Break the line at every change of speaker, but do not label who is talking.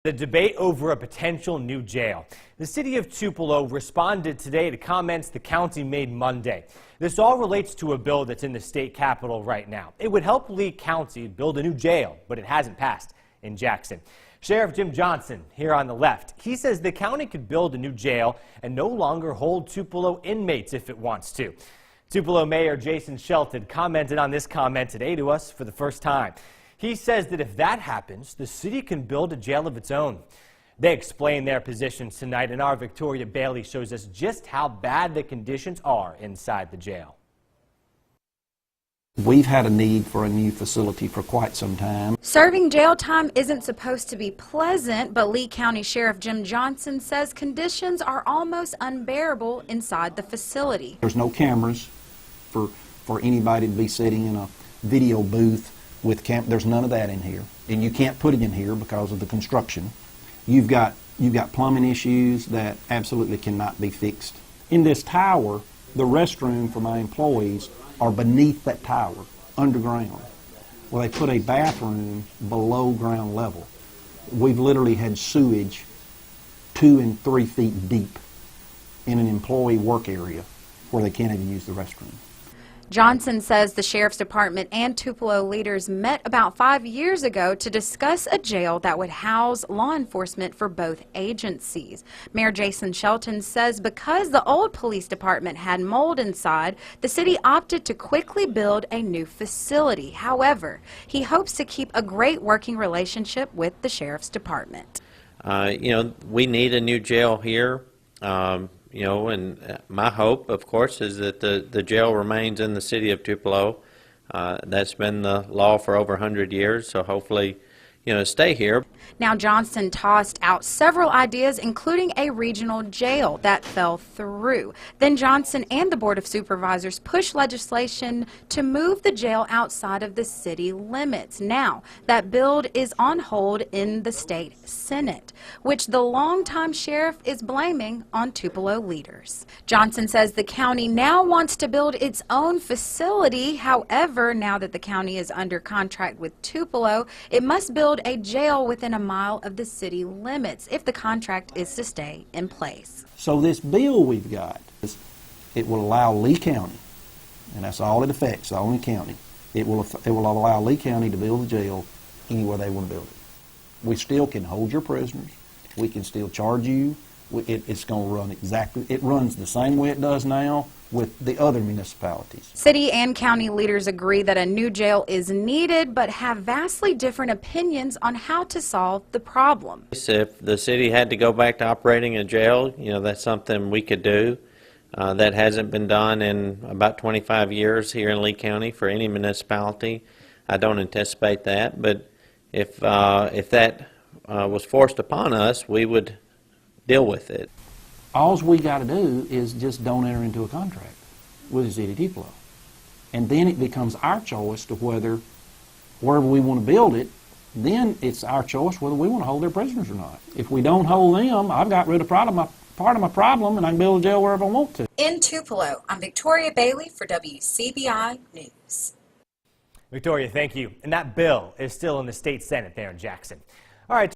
The debate over a potential new jail. The city of Tupelo responded today to comments the county made Monday. This all relates to a bill that's in the state capitol right now. It would help Lee County build a new jail, but it hasn't passed in Jackson. Sheriff Jim Johnson, here on the left, he says the county could build a new jail and no longer hold Tupelo inmates if it wants to. Tupelo Mayor Jason Shelton commented on this comment today to us for the first time. He says that if that happens, the city can build a jail of its own. They explain their positions tonight, and our Victoria Bailey shows us just how bad the conditions are inside the jail.
We've had a need for a new facility for quite some time.
Serving jail time isn't supposed to be pleasant, but Lee County Sheriff Jim Johnson says conditions are almost unbearable inside the facility.
There's no cameras for anybody to be sitting in a video booth with there's none of that in here, and you can't put it in here because of the construction. You've got plumbing issues that absolutely cannot be fixed. In this tower, the restroom for my employees are beneath that tower, underground. Well, they put a bathroom below ground level. We've literally had sewage 2 and 3 feet deep in an employee work area where they can't even use the restroom.
Johnson says the Sheriff's Department and Tupelo leaders met about 5 years ago to discuss a jail that would house law enforcement for both agencies. Mayor Jason Shelton says because the old police department had mold inside, the city opted to quickly build a new facility. However, he hopes to keep a great working relationship with the Sheriff's Department.
We need a new jail here. And my hope, of course, is that the jail remains in the city of Tupelo. That's been the law for over 100 years, so hopefully, stay here.
Now, Johnson tossed out several ideas, including a regional jail that fell through. Then Johnson and the Board of Supervisors pushed legislation to move the jail outside of the city limits. Now, that bill is on hold in the state Senate, which the longtime sheriff is blaming on Tupelo leaders. Johnson says the county now wants to build its own facility. However, now that the county is under contract with Tupelo, it must build a jail within a mile of the city limits if the contract is to stay in place.
So this bill we've got, it will allow Lee County, and that's all it affects, the only county. It will allow Lee County to build a jail anywhere they want to build it. We still can hold your prisoners. We can still charge you. It's going to run it runs the same way it does now with the other municipalities.
City and county leaders agree that a new jail is needed, but have vastly different opinions on how to solve the problem.
If the city had to go back to operating a jail, that's something we could do. That hasn't been done in about 25 years here in Lee County for any municipality. I don't anticipate that, but if that was forced upon us, we would deal with it.
All we got to do is just don't enter into a contract with the city of Tupelo. And then it becomes our choice to wherever we want to build it, then it's our choice whether we want to hold their prisoners or not. If we don't hold them, I've got rid of part of my problem, and I can build a jail wherever I want to.
In Tupelo, I'm Victoria Bailey for WCBI News.
Victoria, thank you. And that bill is still in the state Senate there in Jackson. All right.